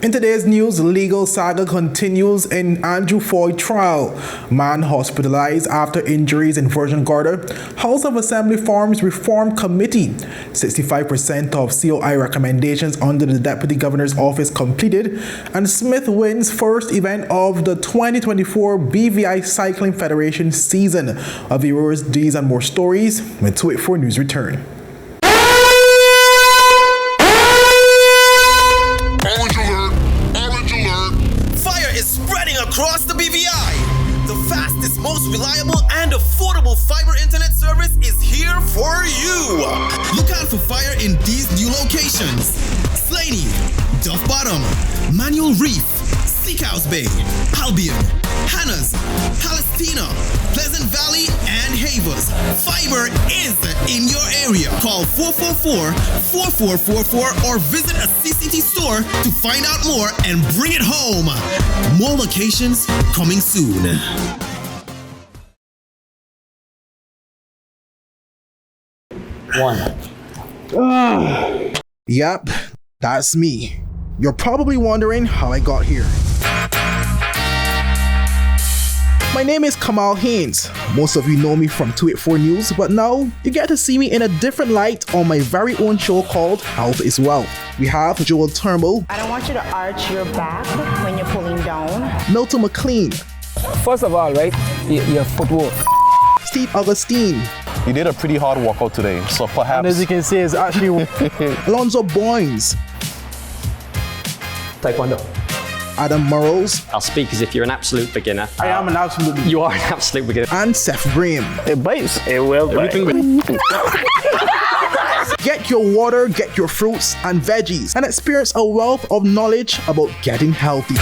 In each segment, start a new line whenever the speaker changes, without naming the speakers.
In today's news, legal saga continues in Andrew Floyd trial. Man hospitalized after injuries in Virgin Gorda. House of Assembly forms Reform Committee. 65% of COI recommendations under the Deputy Governor's Office completed. And Smith wins first event of the 2024 BVI Cycling Federation season. Of viewers, these and more stories when 284 News return.
Across the BVI, the fastest, most reliable, and affordable fiber internet service is here for you. Look out for fire in these new locations: Slaney, Duff Bottom, Manual Reef, Seacows Bay, Albion, Hannah's, Palestina, Pleasant Valley, and Havers. Fiber is in your area. Call 444-4444 or visit a CCT store to find out more and bring it home. More locations coming soon.
Yep, that's me. You're probably wondering how I got here. My name is Kamal Haynes. Most of you know me from 284 News, but now you get to see me in a different light on my very own show called Health is Wealth. We have Joel Turnbull.
I don't want you to arch your back when you're pulling down.
Milton McLean.
First of all, right, your footwork.
Steve Augustine.
You did a pretty hard workout today, so perhaps...
And as you can see, it's actually...
Alonzo Boynes.
Taekwondo.
Adam Murrows.
I'll speak as if you're an absolute beginner.
I am an absolute beginner.
You are an absolute beginner.
And Seth Graham.
It bites. It will bite.
Get your water, get your fruits and veggies, and experience a wealth of knowledge about getting healthy.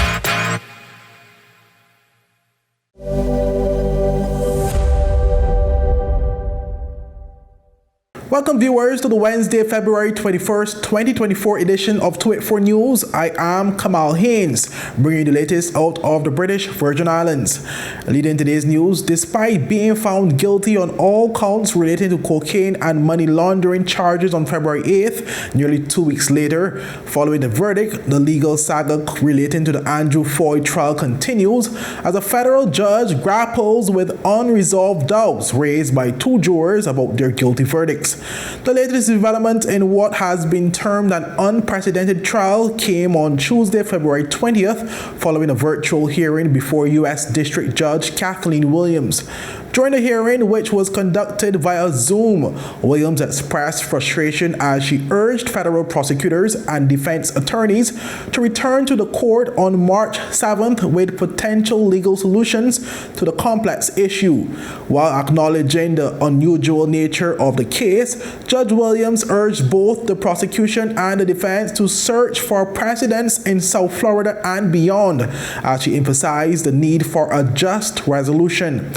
Welcome viewers to the Wednesday, February 21st, 2024 edition of 284 News. I am Kamal Haynes, bringing you the latest out of the British Virgin Islands. Leading today's news, despite being found guilty on all counts relating to cocaine and money laundering charges on February 8th, nearly 2 weeks later, following the verdict, the legal saga relating to the Andrew Floyd trial continues as a federal judge grapples with unresolved doubts raised by two jurors about their guilty verdicts. The latest development in what has been termed an unprecedented trial came on Tuesday, February 20th, following a virtual hearing before U.S. District Judge Kathleen Williams. During the hearing, which was conducted via Zoom, Williams expressed frustration as she urged federal prosecutors and defense attorneys to return to the court on March 7th with potential legal solutions to the complex issue. While acknowledging the unusual nature of the case, Judge Williams urged both the prosecution and the defense to search for precedents in South Florida and beyond, as she emphasized the need for a just resolution.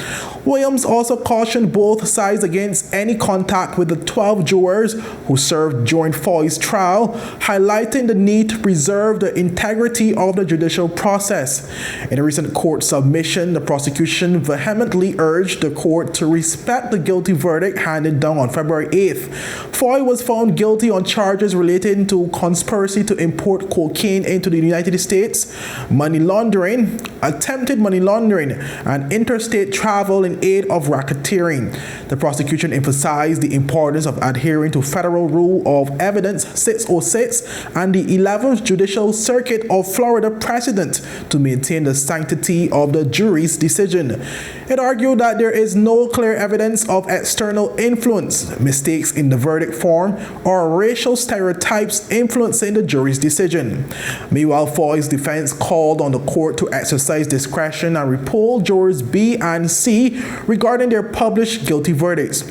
Williams also cautioned both sides against any contact with the 12 jurors who served during Floyd's trial, highlighting the need to preserve the integrity of the judicial process. In a recent court submission, the prosecution vehemently urged the court to respect the guilty verdict handed down on February 8th. Floyd was found guilty on charges relating to conspiracy to import cocaine into the United States, money laundering, attempted money laundering, and interstate travel in aid of racketeering. The prosecution emphasized the importance of adhering to Federal Rule of Evidence 606 and the 11th Judicial Circuit of Florida precedent to maintain the sanctity of the jury's decision. It argued that there is no clear evidence of external influence, mistakes in the verdict form, or racial stereotypes influencing the jury's decision. Meanwhile, Floyd's defense called on the court to exercise discretion and repoll jurors B and C regarding their published guilty verdicts.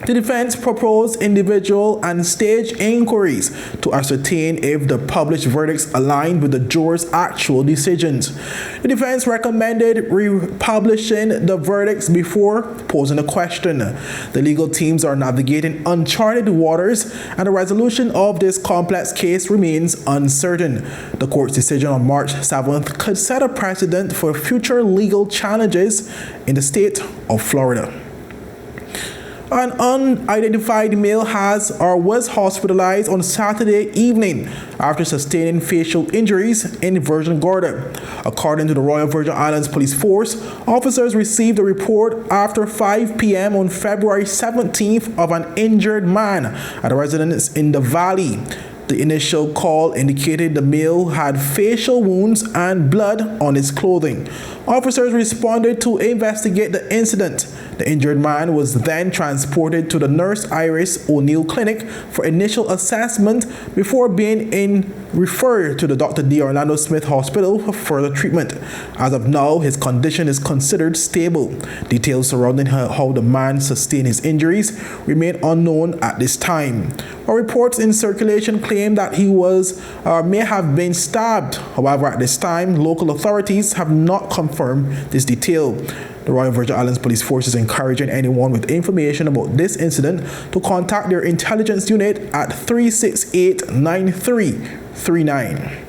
The defense proposed individual and stage inquiries to ascertain if the published verdicts aligned with the jurors' actual decisions. The defense recommended republishing the verdicts before posing a question. The legal teams are navigating uncharted waters, and the resolution of this complex case remains uncertain. The court's decision on March 7th could set a precedent for future legal challenges in the state of Florida. An unidentified male was hospitalized on Saturday evening after sustaining facial injuries in Virgin Gorda. According to the Royal Virgin Islands Police Force, officers received a report after 5 p.m. on February 17th of an injured man at a residence in the valley. The initial call indicated the male had facial wounds and blood on his clothing. Officers responded to investigate the incident. The injured man was then transported to the Nurse Iris O'Neill Clinic for initial assessment before being referred to the Dr. D. Orlando Smith Hospital for further treatment. As of now, his condition is considered stable. Details surrounding how the man sustained his injuries remain unknown at this time. Reports in circulation claim that he may have been stabbed. However, at this time, local authorities have not confirmed this detail. The Royal Virgin Islands Police Force is encouraging anyone with information about this incident to contact their intelligence unit at 368-9339.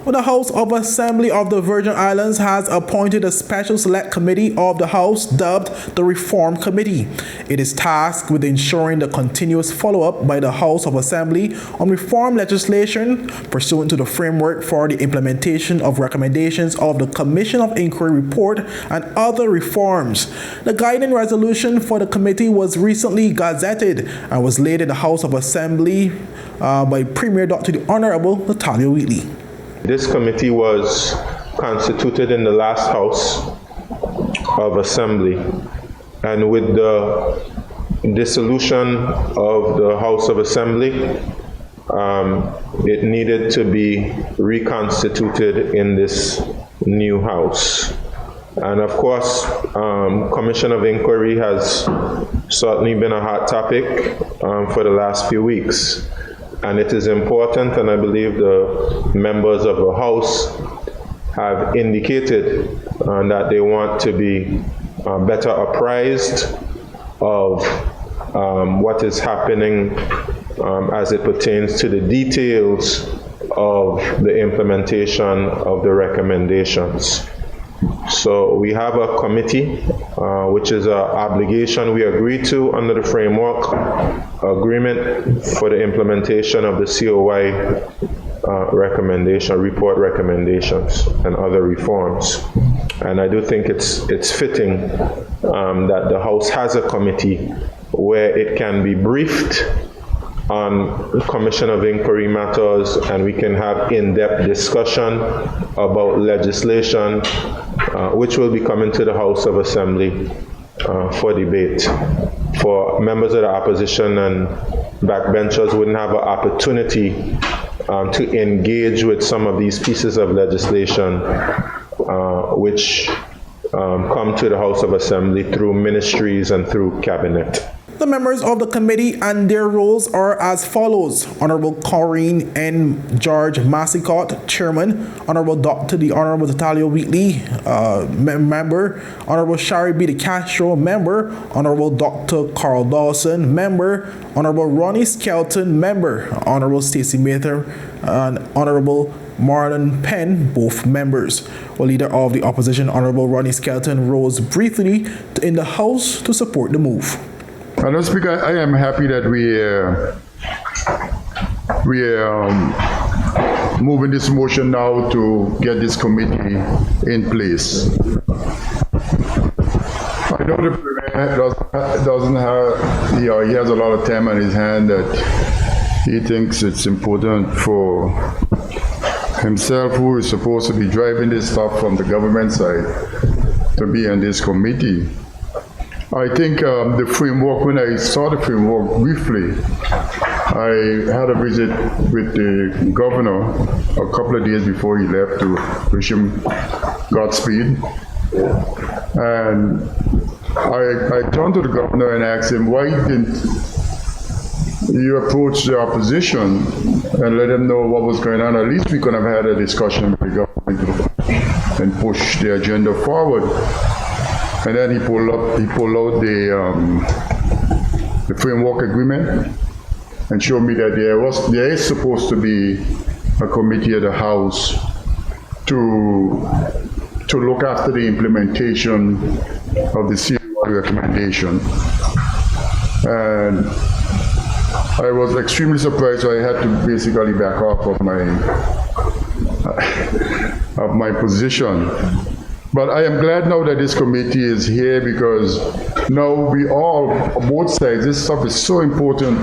The House of Assembly of the Virgin Islands has appointed a special select committee of the House dubbed the Reform Committee. It is tasked with ensuring the continuous follow-up by the House of Assembly on reform legislation pursuant to the framework for the implementation of recommendations of the Commission of Inquiry report and other reforms. The guiding resolution for the committee was recently gazetted and was laid in the House of Assembly by Premier Dr. the Honorable Natalia Wheatley.
This committee was constituted in the last House of Assembly, and with the dissolution of the House of Assembly, it needed to be reconstituted in this new House. And of course, Commission of Inquiry has certainly been a hot topic for the last few weeks. And it is important, and I believe the members of the House have indicated that they want to be better apprised of what is happening as it pertains to the details of the implementation of the recommendations. So we have a committee, which is an obligation we agreed to under the framework agreement for the implementation of the COI report recommendations and other reforms. And I do think it's fitting that the House has a committee where it can be briefed on Commission of Inquiry matters, and we can have in-depth discussion about legislation which will be coming to the House of Assembly for debate. For members of the opposition and backbenchers wouldn't have an opportunity to engage with some of these pieces of legislation which come to the House of Assembly through ministries and through cabinet.
The members of the committee and their roles are as follows: Honorable Corinne N. George Massicott, Chairman; Honorable Dr. the Honorable Natalia Wheatley, Member; Honorable Shari B. de Castro, Member; Honorable Dr. Carl Dawson, Member; Honorable Ronnie Skelton, Member; Honorable Stacey Mather, and Honorable Marlon Penn, both members. The leader of the opposition, Honorable Ronnie Skelton, rose briefly in the House to support the move.
Madam Speaker, I am happy that we are moving this motion now to get this committee in place. I know the Premier doesn't have, he has a lot of time on his hand that he thinks it's important for himself, who is supposed to be driving this stuff from the government side, to be in this committee. I think the framework, when I saw the framework briefly, I had a visit with the governor a couple of days before he left to wish him Godspeed. And I turned to the governor and asked him, why didn't you approach the opposition and let them know what was going on? At least we could have had a discussion with the government and push the agenda forward. And then he pulled out the framework agreement and showed me that there is supposed to be a committee of the House to look after the implementation of the COI recommendation. And I was extremely surprised, so I had to basically back off of my position. But I am glad now that this committee is here, because now we all, both sides, this stuff is so important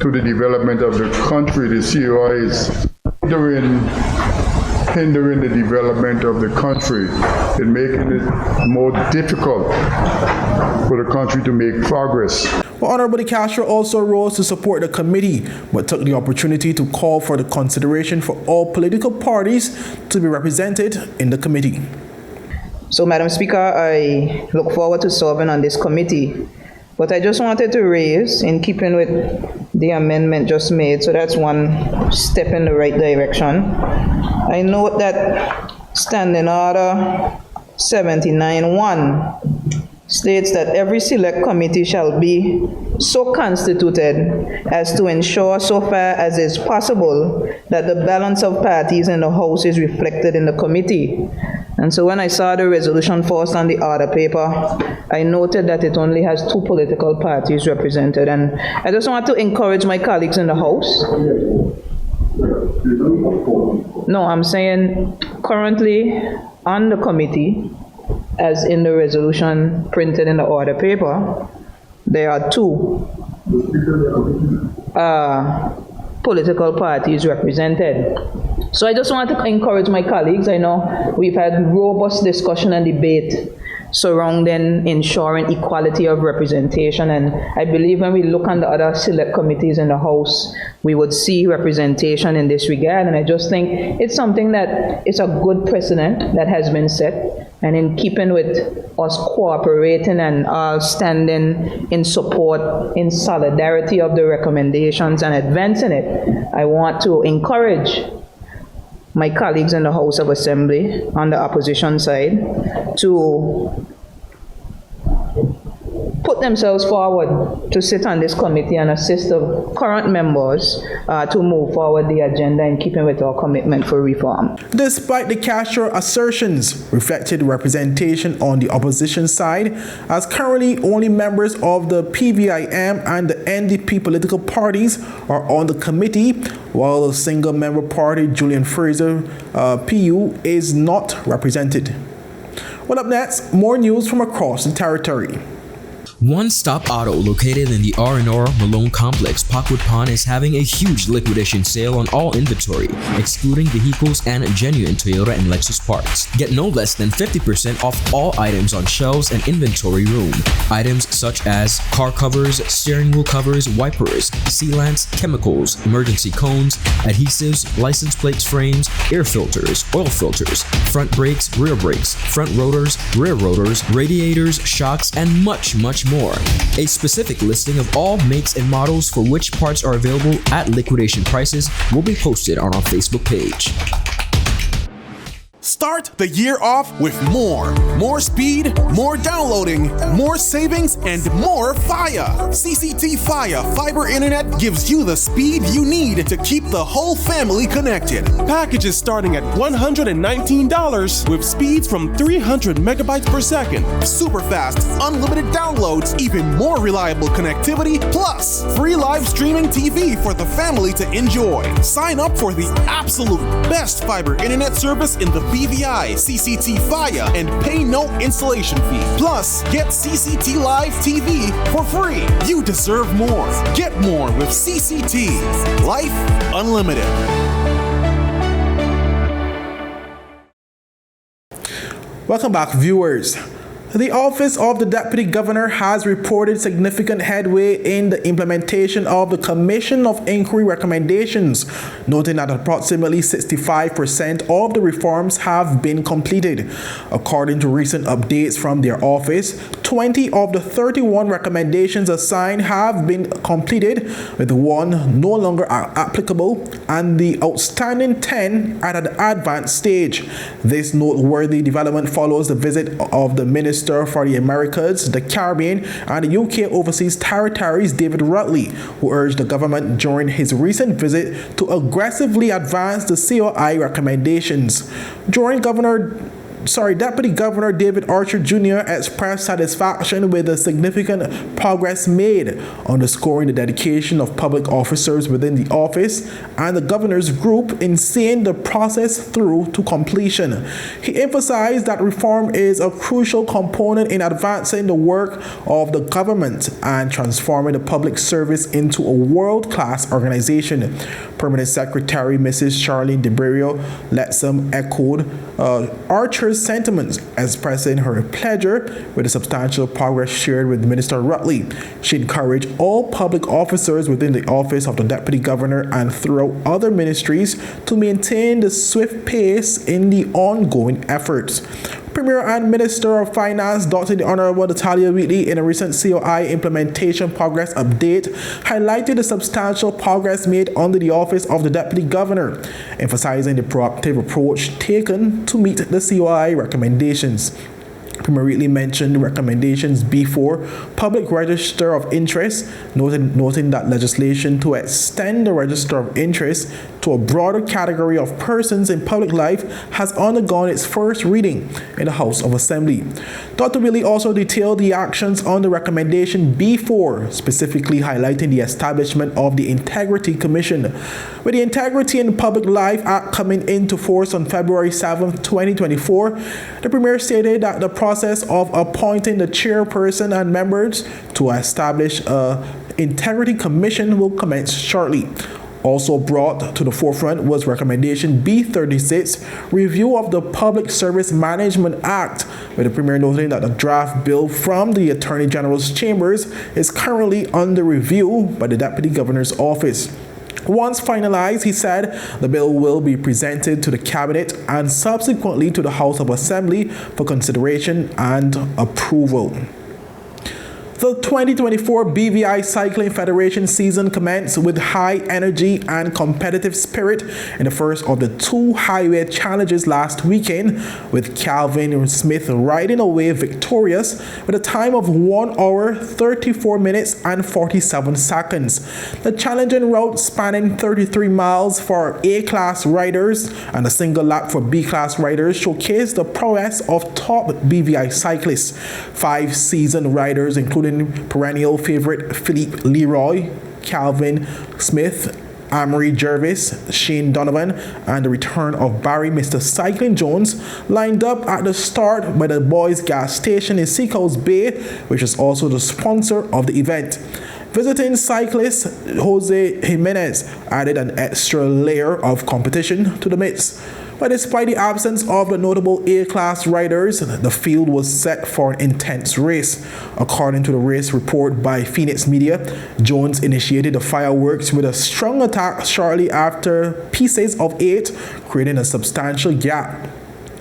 to the development of the country. The COI is hindering the development of the country and making it more difficult for the country to make progress.
Well, Honorable Castro also rose to support the committee, but took the opportunity to call for the consideration for all political parties to be represented in the committee.
So, Madam Speaker, I look forward to serving on this committee. But I just wanted to raise, in keeping with the amendment just made, so that's one step in the right direction. I note that Standing Order 79.1 states that every select committee shall be so constituted as to ensure, so far as is possible, that the balance of parties in the House is reflected in the committee. And so when I saw the resolution first on the order paper, I noted that it only has 2 political parties represented. And I just want to encourage my colleagues in the House. No, I'm saying currently on the committee, as in the resolution printed in the order paper, there are 2 political parties represented. So I just want to encourage my colleagues. I know we've had robust discussion and debate surrounding ensuring equality of representation, and I believe when we look on the other select committees in the House, we would see representation in this regard. And I just think it's something that is a good precedent that has been set, and in keeping with us cooperating and all standing in support, in solidarity of the recommendations and advancing it, I want to encourage my colleagues in the House of Assembly on the opposition side to put themselves forward to sit on this committee and assist the current members to move forward the agenda in keeping with our commitment for reform.
Despite the Castro assertions, reflected representation on the opposition side, as currently only members of the PVIM and the NDP political parties are on the committee, while the single-member party, Julian Fraser, PU, is not represented. Well, up next, more news from across the territory.
One Stop Auto, located in the R&R Malone Complex, Parkwood Pond, is having a huge liquidation sale on all inventory, excluding vehicles and genuine Toyota and Lexus parts. Get no less than 50% off all items on shelves and inventory room. Items such as car covers, steering wheel covers, wipers, sealants, chemicals, emergency cones, adhesives, license plates frames, air filters, oil filters, front brakes, rear brakes, front rotors, rear rotors, radiators, shocks, and much more. A specific listing of all makes and models for which parts are available at liquidation prices will be posted on our Facebook page.
Start the year off with more speed, more downloading, more savings, and more FAHIE. CCT FAHIE Fiber Internet gives you the speed you need to keep the whole family connected. Packages starting at $119 with speeds from 300 megabytes per second, super fast, unlimited downloads, even more reliable connectivity, plus free live streaming TV for the family to enjoy. Sign up for the absolute best fiber internet service in the BVI CCT FAHIE and pay no installation fee. Plus, get CCT Live TV for free. You deserve more. Get more with CCT. Life Unlimited.
Welcome back, viewers. The Office of the Deputy Governor has reported significant headway in the implementation of the Commission of Inquiry recommendations, noting that approximately 65% of the reforms have been completed. According to recent updates from their office, 20 of the 31 recommendations assigned have been completed, with one no longer applicable and the outstanding 10 at an advanced stage. This noteworthy development follows the visit of the Minister for the Americas, the Caribbean, and the UK Overseas Territories, David Rutley, who urged the government during his recent visit to aggressively advance the COI recommendations. During Governor Deputy Governor David Archer Jr. expressed satisfaction with the significant progress made, underscoring the dedication of public officers within the office and the governor's group in seeing the process through to completion. He emphasized that reform is a crucial component in advancing the work of the government and transforming the public service into a world-class organization. Permanent Secretary Mrs. Charlene DeBrio Letsam echoed Archer's sentiments, expressing her pleasure with the substantial progress shared with Minister Rutley. She encouraged all public officers within the office of the Deputy Governor and throughout other ministries to maintain the swift pace in the ongoing efforts. Premier and Minister of Finance, Dr. the Honorable Natalia Wheatley, in a recent COI implementation progress update, highlighted the substantial progress made under the office of the Deputy Governor, emphasizing the proactive approach taken to meet the COI recommendations. Premier Wheatley mentioned recommendations B4, Public Register of Interest, noting that legislation to extend the Register of Interest to a broader category of persons in public life has undergone its first reading in the House of Assembly. Dr. Wheatley also detailed the actions on the recommendation B4, specifically highlighting the establishment of the Integrity Commission. With the Integrity in Public Life Act coming into force on February 7, 2024, the Premier stated that the process of appointing the chairperson and members to establish an Integrity Commission will commence shortly. Also brought to the forefront was recommendation B36, review of the Public Service Management Act, with the Premier noting that the draft bill from the Attorney General's chambers is currently under review by the Deputy Governor's office. Once finalized, he said, the bill will be presented to the Cabinet and subsequently to the House of Assembly for consideration and approval. The 2024 BVI Cycling Federation season commenced with high energy and competitive spirit in the first of the two highway challenges last weekend, with Calvin Smith riding away victorious with a time of 1 hour, 34 minutes and 47 seconds. The challenging route, spanning 33 miles for A-class riders and a single lap for B-class riders, showcased the prowess of top BVI cyclists. 5 seasoned riders, including perennial favorite Philippe Leroy, Calvin Smith, Amory Jervis, Shane Donovan, and the return of Barry Mr. Cycling Jones, lined up at the start by the Boys Gas Station in Seacoast Bay, which is also the sponsor of the event. Visiting cyclist Jose Jimenez added an extra layer of competition to the mix. But despite the absence of the notable A-class riders, the field was set for an intense race. According to the race report by Phoenix Media, Jones initiated the fireworks with a strong attack shortly after pieces of 8, creating a substantial gap.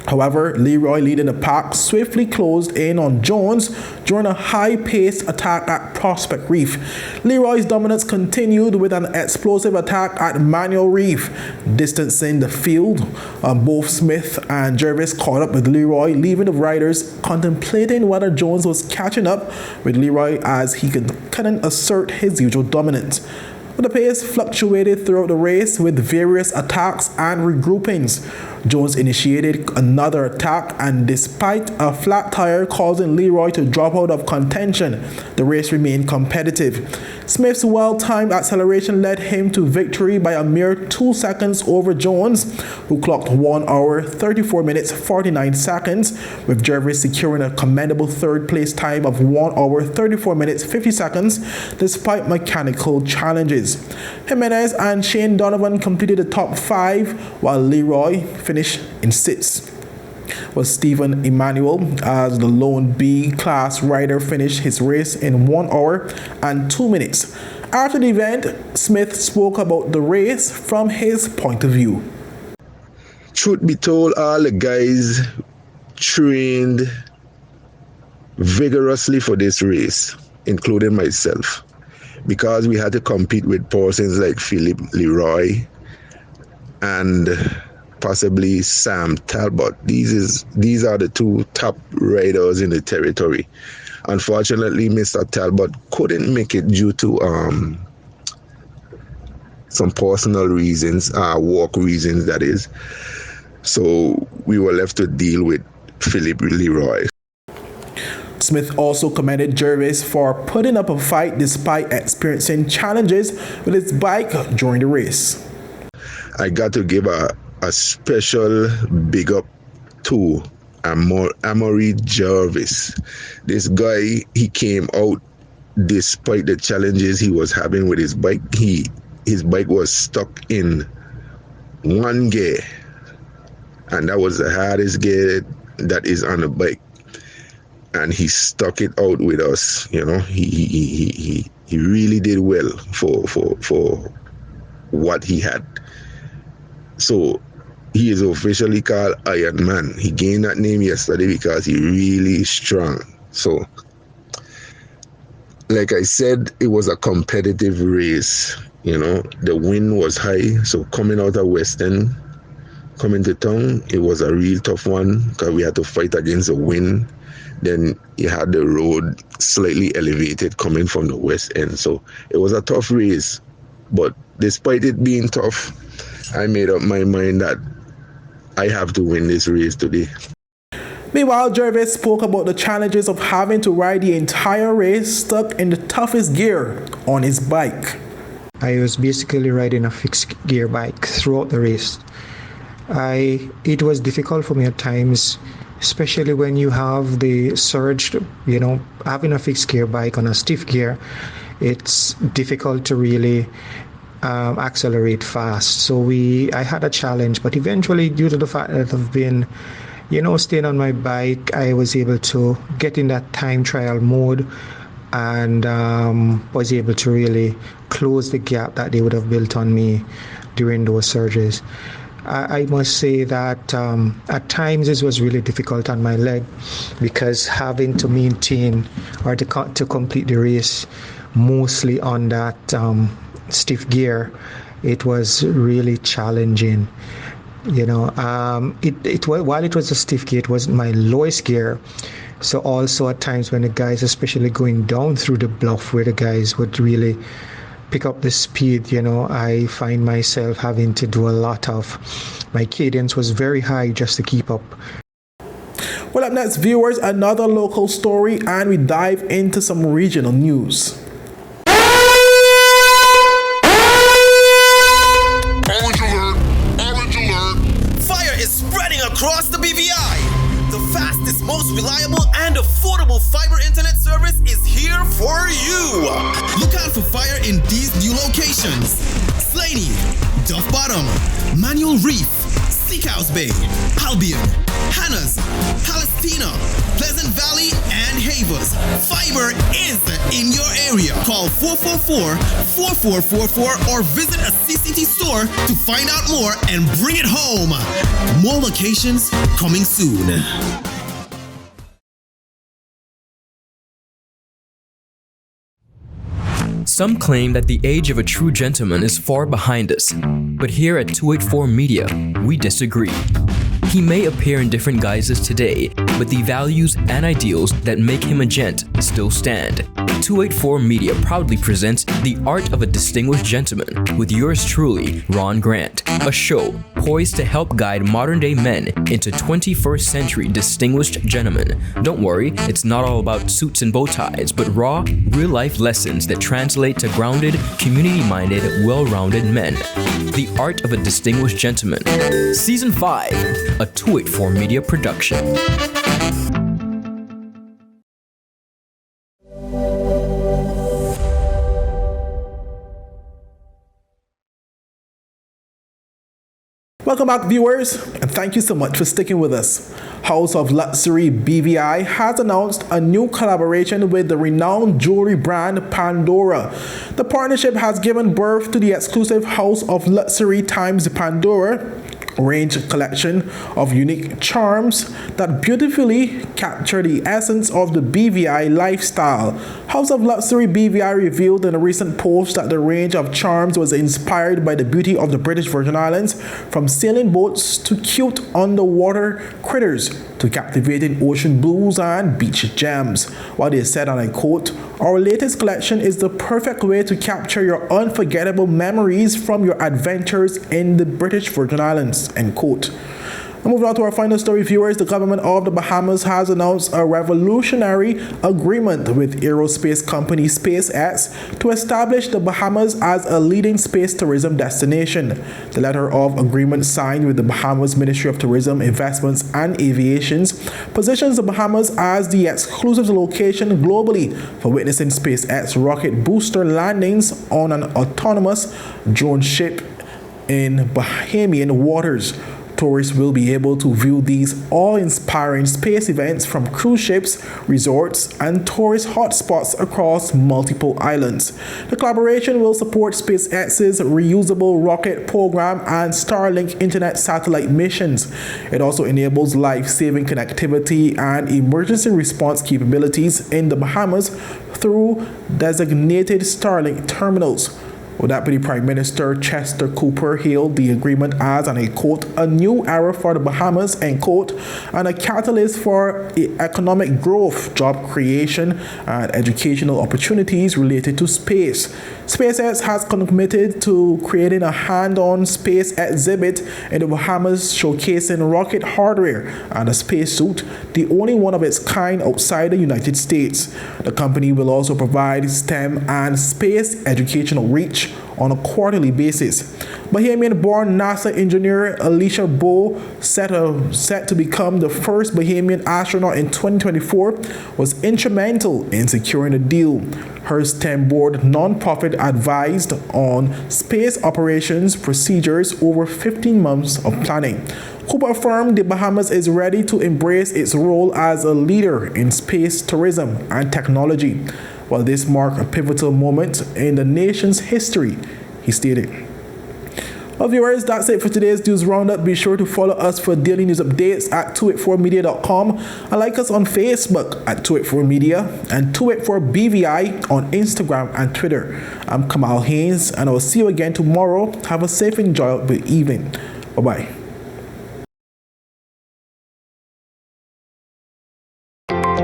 However, Leroy, leading the pack, swiftly closed in on Jones during a high-paced attack at Prospect Reef. Leroy's dominance continued with an explosive attack at Manual Reef, distancing the field. Both Smith and Jervis caught up with Leroy, leaving the riders contemplating whether Jones was catching up with Leroy as he couldn't assert his usual dominance. But the pace fluctuated throughout the race with various attacks and regroupings. Jones initiated another attack, and despite a flat tire causing Leroy to drop out of contention, the race remained competitive. Smith's well-timed acceleration led him to victory by a mere 2 seconds over Jones, who clocked 1 hour, 34 minutes, 49 seconds, with Jervis securing a commendable third place time of 1 hour, 34 minutes, 50 seconds, despite mechanical challenges. Jimenez and Shane Donovan completed the top 5, while Leroy finished in 6th. Was Stephen Emmanuel, as the lone B-class rider, finished his race in 1 hour and 2 minutes. After the event, Smith spoke about the race from his point of view.
Truth be told, all the guys trained vigorously for this race, including myself, because we had to compete with persons like Philippe Leroy and possibly Sam Talbot. These are the 2 top riders in the territory. Unfortunately, Mr. Talbot couldn't make it due to some personal reasons, work reasons, that is. So we were left to deal with Philip Leroy.
Smith also commended Jervis for putting up a fight despite experiencing challenges with his bike during the race.
I got to give a special big up to Amory Jervis. This guy, he came out despite the challenges he was having with his bike. His bike was stuck in one gear, and that was the hardest gear that is on the bike. And he stuck it out with us. You know, he really did well for what he had. So he is officially called Iron Man. He gained that name yesterday because he really strong. So, like I said, it was a competitive race. You know, the wind was high. So coming out of Western, coming to town, it was a real tough one because we had to fight against the wind. Then you had the road slightly elevated coming from the west end. So it was a tough race. But despite it being tough, I made up my mind that I have to win this race today.
Meanwhile, Jervis spoke about the challenges of having to ride the entire race stuck in the toughest gear on his bike.
I was basically riding a fixed gear bike throughout the race. It was difficult for me at times, especially when you have the surge, you know, having a fixed gear bike on a stiff gear, it's difficult to really accelerate fast. So I had a challenge, but eventually, due to the fact that I've been, you know, staying on my bike, I was able to get in that time trial mode and was able to really close the gap that they would have built on me during those surges. I must say that at times this was really difficult on my leg because having to maintain or to complete the race mostly on that stiff gear, it was really challenging. You know, while it was a stiff gear, it wasn't my lowest gear. So also at times when the guys, especially going down through the bluff where the guys would really pick up the speed, you know, I find myself having to do a lot of, my cadence was very high just to keep up.
Well, up next, viewers, another local story, and we dive into some regional news.
Orange alert! Orange alert! Fire is spreading across the BVI. The fastest, most reliable, and affordable fiber internet service is here for you. Look out for fire in these new locations: Slaney, Duff Bottom, Manual Reef, Seacouse Bay, Albion, Hannah's, Palestina, Pleasant Valley, and Havers. Fiber is in your area. Call 444-4444 or visit a CCT store to find out more and bring it home. More locations coming soon.
Some claim that the age of a true gentleman is far behind us, but here at 284 Media, we disagree. He may appear in different guises today, but the values and ideals that make him a gent still stand. 284 Media proudly presents The Art of a Distinguished Gentleman with yours truly, Ron Grant, a show poised to help guide modern-day men into 21st century distinguished gentlemen. Don't worry, it's not all about suits and bow ties, but raw, real-life lessons that translate to grounded, community-minded, well-rounded men. The Art of a Distinguished Gentleman, Season 5, a 284 Media production.
Welcome back, viewers, and thank you so much for sticking with us. House of Luxury BVI has announced a new collaboration with the renowned jewelry brand Pandora. The partnership has given birth to the exclusive House of Luxury times Pandora range collection of unique charms that beautifully capture the essence of the BVI lifestyle. House of Luxury BVI revealed in a recent post that the range of charms was inspired by the beauty of the British Virgin Islands, from sailing boats to cute underwater critters to captivating ocean blues and beach gems. While they said, and I quote, "Our latest collection is the perfect way to capture your unforgettable memories from your adventures in the British Virgin Islands," end quote. Moving on to our final story, viewers, the government of the Bahamas has announced a revolutionary agreement with aerospace company SPACEX to establish the Bahamas as a leading space tourism destination. The letter of agreement signed with the Bahamas Ministry of Tourism, Investments and Aviation positions the Bahamas as the exclusive location globally for witnessing SpaceX rocket booster landings on an autonomous drone ship in Bahamian waters. Tourists will be able to view these awe-inspiring space events from cruise ships, resorts, and tourist hotspots across multiple islands. The collaboration will support SpaceX's reusable rocket program and Starlink internet satellite missions. It also enables life-saving connectivity and emergency response capabilities in the Bahamas through designated Starlink terminals. Deputy Prime Minister Chester Cooper hailed the agreement as, and I quote, a new era for the Bahamas, end quote, and a catalyst for economic growth, job creation, and educational opportunities related to space. SpaceX has committed to creating a hand-on space exhibit in the Bahamas showcasing rocket hardware and a spacesuit, the only one of its kind outside the United States. The company will also provide STEM and space educational reach on a quarterly basis. Bahamian-born NASA engineer Alicia Bowe, set to become the first Bahamian astronaut in 2024, was instrumental in securing the deal. Her STEM board nonprofit advised on space operations procedures over 15 months of planning. Cooper affirmed the Bahamas is ready to embrace its role as a leader in space tourism and technology. While this marked a pivotal moment in the nation's history, he stated. Well, viewers, that's it for today's news roundup. Be sure to follow us for daily news updates at 284media.com and like us on Facebook at 284media and 284BVI on Instagram and Twitter. I'm Kamal Haynes, and I will see you again tomorrow. Have a safe and enjoyable evening. Bye-bye.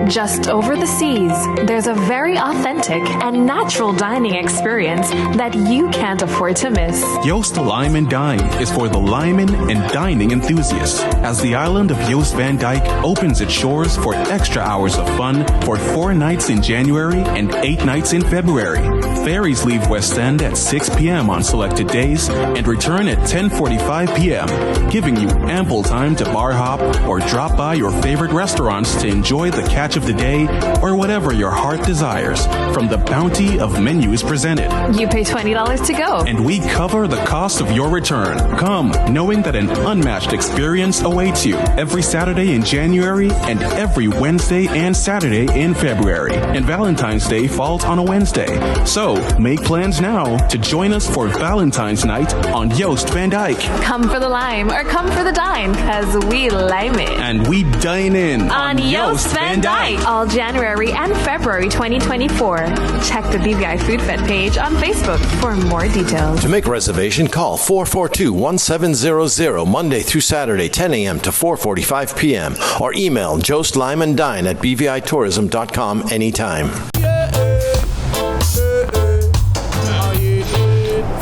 Just over the seas, there's a very authentic and natural dining experience that you can't afford to miss.
Yost Lime and Dine is for the linemen and dining enthusiasts, as the island of Yost Van Dyke opens its shores for extra hours of fun for 4 nights in January and 8 nights in February. Ferries leave West End at 6 p.m. on selected days and return at 10:45 p.m., giving you ample time to bar hop or drop by your favorite restaurants to enjoy the catch of the day or whatever your heart desires from the bounty of menus presented.
You pay $20 to go,
and we cover the cost of your return. Come, knowing that an unmatched experience awaits you every Saturday in January and every Wednesday and Saturday in February. And Valentine's Day falls on a Wednesday. So make plans now to join us for Valentine's night on Yost Van Dyke.
Come for the lime or come for the dine, cause we lime it.
And we dine in
on Yost Van Dyke. All January and February 2024. Check the BVI Food Fed page on Facebook for more details.
To make a reservation, call 442-1700 Monday through Saturday, 10 a.m. to 4:45 p.m. or email jostlimeanddine@bvitourism.com anytime.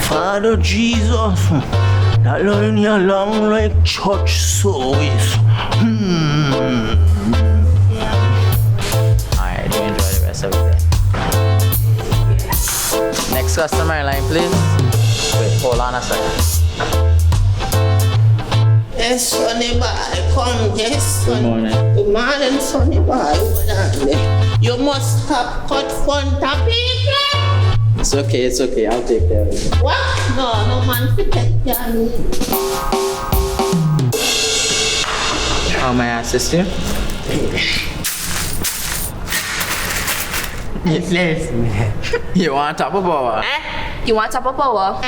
Father Jesus, that line you long like church service.
Alright, you enjoy the rest of it. Next customer line, please. Wait, hold on a second.
Yes, Sonny Boy, come, yes, Sonny.
Good morning.
Good morning, Sonny Boy. Hold on there. You must have cut fun topic.
It's okay, I'll take care of it.
What? No man to take care of me.
How may I assist you? You want top of power?
You want top of power?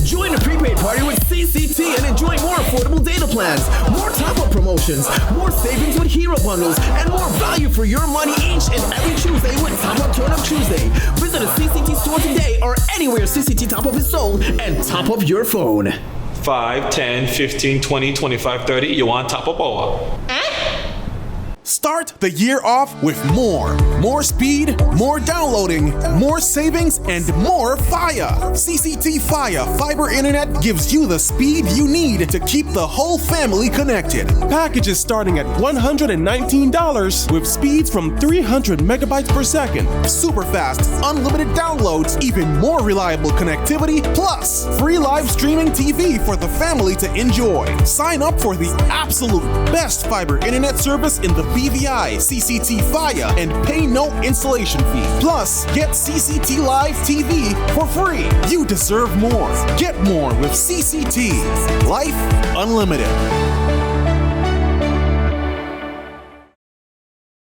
Join the prepaid party with CCT and enjoy more affordable data plans, more top-up promotions, more savings with hero bundles, and more value for your money each and every Tuesday with Top Up Turn Up Tuesday. Visit a CCT store today or anywhere CCT Top Up is sold and top up your phone.
5, 10, 15, 20, 25, 30. You want top of power?
Start the year off with more. More speed, more downloading, more savings, and more FAHIE. CCT FAHIE Fiber Internet gives you the speed you need to keep the whole family connected.
Packages starting at $119 with speeds from 300 megabytes per second.
Super fast, unlimited downloads, even more reliable connectivity, plus free live streaming TV for the family to enjoy. Sign up for the absolute best fiber internet service in the BVI CCT FAHIE and pay no installation fee. Plus, get CCT Live TV for free. You deserve more. Get more with CCT. Life Unlimited.